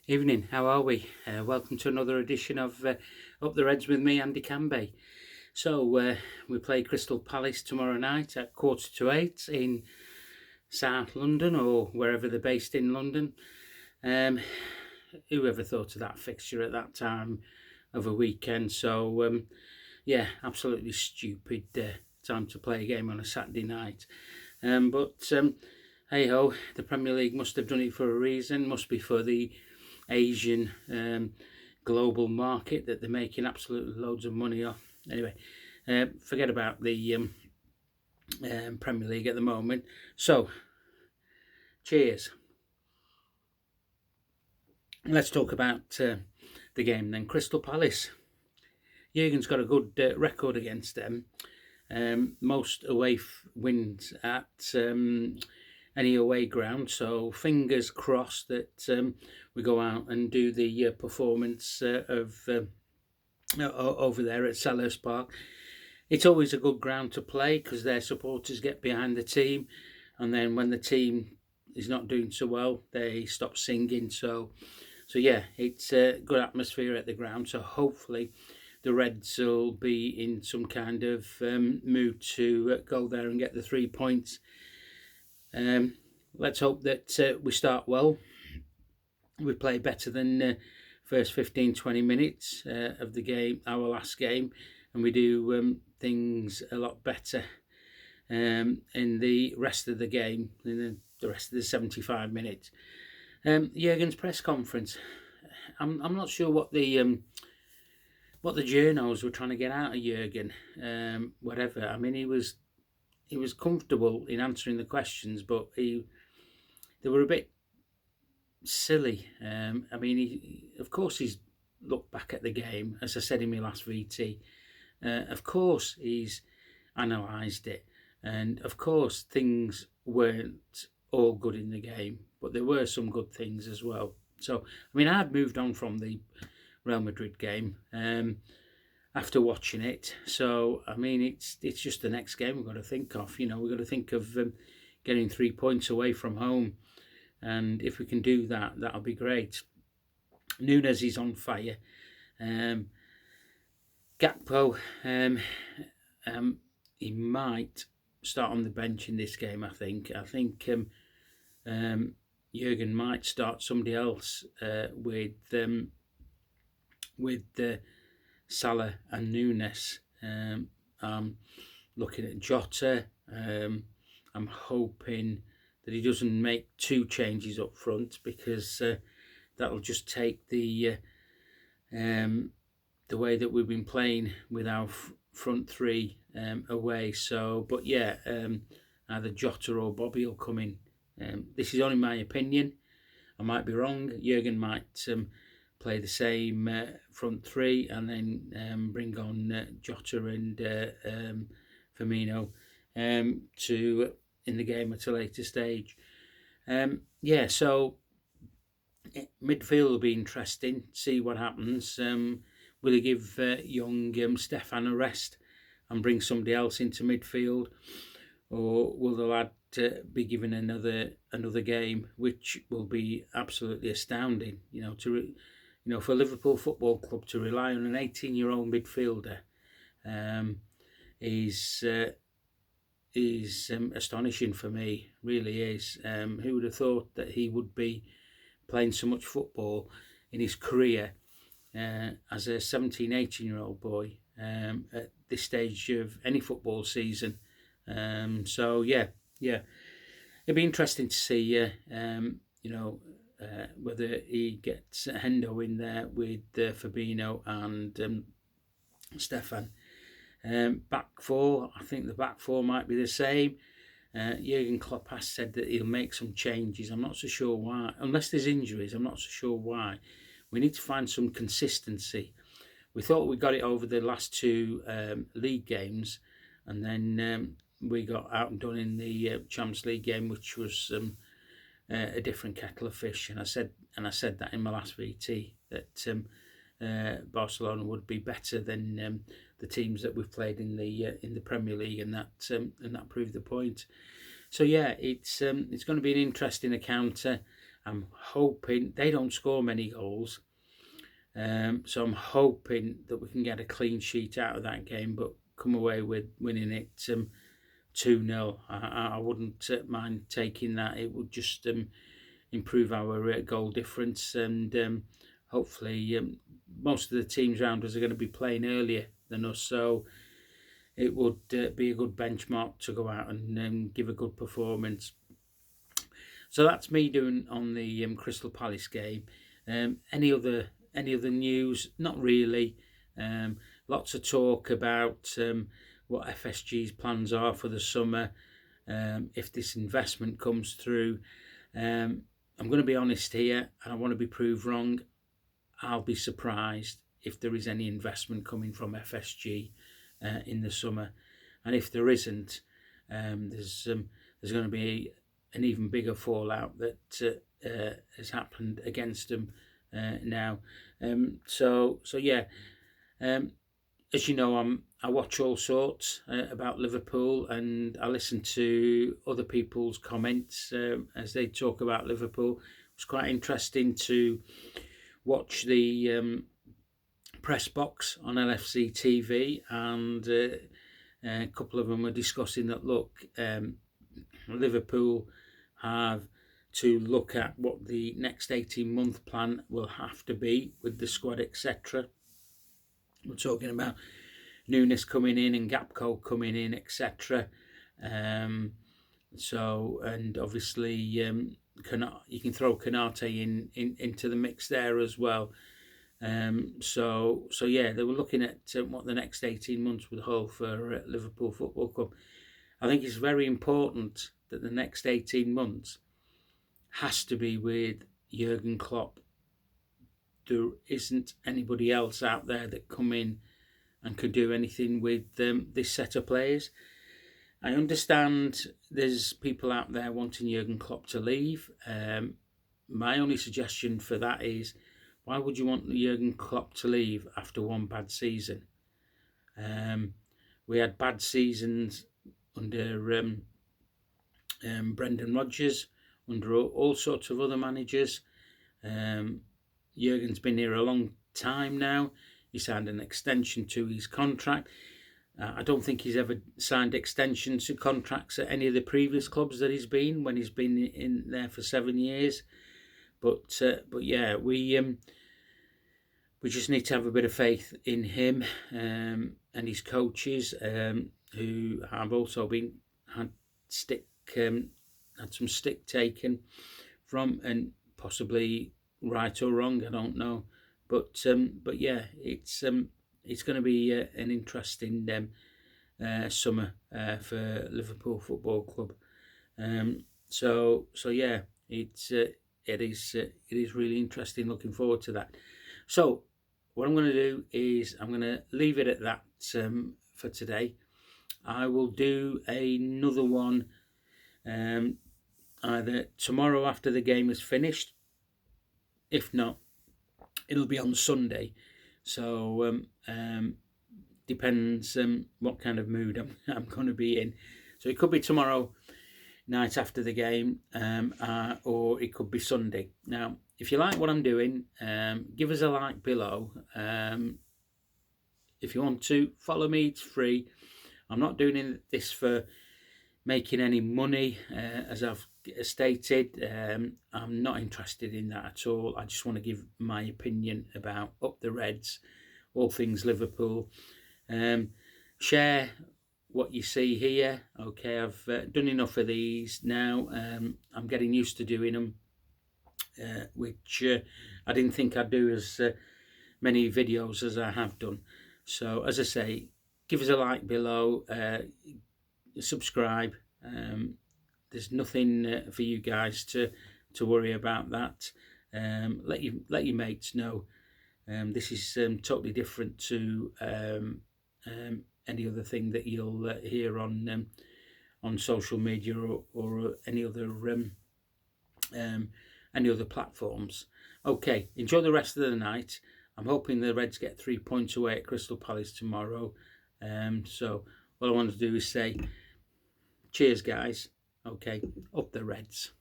Evening, how are we? Welcome to another edition of Up the Reds with me, Andy Canby. So, we play Crystal Palace tomorrow night at 7:45 in South London or wherever they're based in London. Whoever thought of that fixture at that time of a weekend? So, yeah, absolutely stupid time to play a game on a Saturday night. But hey ho, the Premier League must have done it for a reason, must be for the Asian global market that they're making absolutely loads of money off. Anyway, forget about the Premier League at the moment. So, cheers. Let's talk about the game then. Crystal Palace. Jurgen's got a good record against them. Most away wins at any away ground. So fingers crossed that we go out and do the performance of over there at Selhurst Park. It's always a good ground to play because their supporters get behind the team, and then when the team is not doing so well, they stop singing. So yeah, it's a good atmosphere at the ground. So hopefully the Reds will be in some kind of mood to go there and get the 3 points. Let's hope that we start well. We play better than first 15-20 minutes of the game, our last game, and we do things a lot better in the rest of the game, in the rest of the 75 minutes. Jurgen's press conference. I'm not sure what the journos were trying to get out of Jurgen. Whatever. I mean, he was comfortable in answering the questions, but they were a bit silly. I mean, of course he's looked back at the game, as I said in my last VT. Of course he's analysed it, and of course things weren't all good in the game, but there were some good things as well. So, I mean, I'd moved on from the Real Madrid game after watching it. So, I mean, it's just the next game we've got to think of. You know, we've got to think of getting 3 points away from home. And if we can do that, that'll be great. Nunes is on fire. Gakpo, he might start on the bench in this game, I think. I think Jurgen might start somebody else with Salah and Nunes. I'm looking at Jota. I'm hoping that he doesn't make two changes up front, because that'll just take the way that we've been playing with our front three away. So, but yeah, either Jota or Bobby will come in. This is only my opinion. I might be wrong. Jurgen might play the same front three and then bring on Jota and Firmino to in the game at a later stage. Yeah, so midfield will be interesting. See what happens. Will he give young Stefan a rest and bring somebody else into midfield, or will the lad be given another game, which will be absolutely astounding? For Liverpool Football Club to rely on an 18-year-old midfielder is astonishing for me. Really is. Who would have thought that he would be playing so much football in his career as a 17, 18-year-old boy at this stage of any football season? So yeah, it'd be interesting to see. Whether he gets Hendo in there with Fabinho and Stefan. Back four, I think the back four might be the same. Jurgen Klopp has said that he'll make some changes. I'm not so sure why. Unless there's injuries, I'm not so sure why. We need to find some consistency. We thought we got it over the last two league games, and then we got out and done in the Champions League game, which was a different kettle of fish. And I said that in my last VT, that Barcelona would be better than the teams that we've played in the Premier League, and that proved the point. So yeah, it's going to be an interesting encounter. I'm hoping they don't score many goals. So I'm hoping that we can get a clean sheet out of that game, but come away with winning it 2-0. I wouldn't mind taking that. It would just improve our goal difference, and hopefully most of the teams around us are going to be playing earlier than us, so it would be a good benchmark to go out and give a good performance. So that's me doing on the Crystal Palace game. Any other news? Not really. Lots of talk about what FSG's plans are for the summer, if this investment comes through. I'm going to be honest here, and I want to be proved wrong. I'll be surprised if there is any investment coming from FSG in the summer, and if there isn't, there's going to be an even bigger fallout that has happened against them now. So yeah. As you know, I watch all sorts about Liverpool, and I listen to other people's comments as they talk about Liverpool. It was quite interesting to watch the press box on LFC TV, and a couple of them were discussing that, look, Liverpool have to look at what the next 18-month plan will have to be with the squad, etc. We're talking about Nunes coming in and Gakpo coming in, etc. So, and obviously you can throw Konate into the mix there as well. So yeah, they were looking at what the next 18 months would hold for Liverpool Football Club. I think it's very important that the next 18 months has to be with Jurgen Klopp. There isn't anybody else out there that come in and could do anything with this set of players. I understand there's people out there wanting Jurgen Klopp to leave. My only suggestion for that is, why would you want Jurgen Klopp to leave after one bad season? We had bad seasons under Brendan Rodgers, under all sorts of other managers. Jurgen's been here a long time now. He signed an extension to his contract. I don't think he's ever signed extensions to contracts at any of the previous clubs that he's been, when he's been in there for 7 years. But yeah, we just need to have a bit of faith in him and his coaches, who have also had some stick taken from, and possibly right or wrong, I don't know, but yeah, it's going to be an interesting summer for Liverpool Football Club. So yeah, it is really interesting. Looking forward to that. So what I'm going to do is I'm going to leave it at that for today. I will do another one either tomorrow after the game is finished. If not, it'll be on Sunday. So depends what kind of mood I'm going to be in. So it could be tomorrow night after the game, or it could be Sunday. Now, if you like what I'm doing, give us a like below. If you want to follow me, it's free. I'm not doing this for making any money, as I've stated. I'm not interested in that at all. I just want to give my opinion about Up the Reds, all things Liverpool. Share what you see here. Okay, I've done enough of these now. I'm getting used to doing them, which I didn't think I'd do as many videos as I have done. So as I say, give us a like below, subscribe. There's nothing for you guys to worry about that. Let your mates know. This is totally different to any other thing that you'll hear on social media or any other platforms. Okay, enjoy the rest of the night. I'm hoping the Reds get 3 points away at Crystal Palace tomorrow. So all I want to do is say cheers, guys. Okay, up the Reds.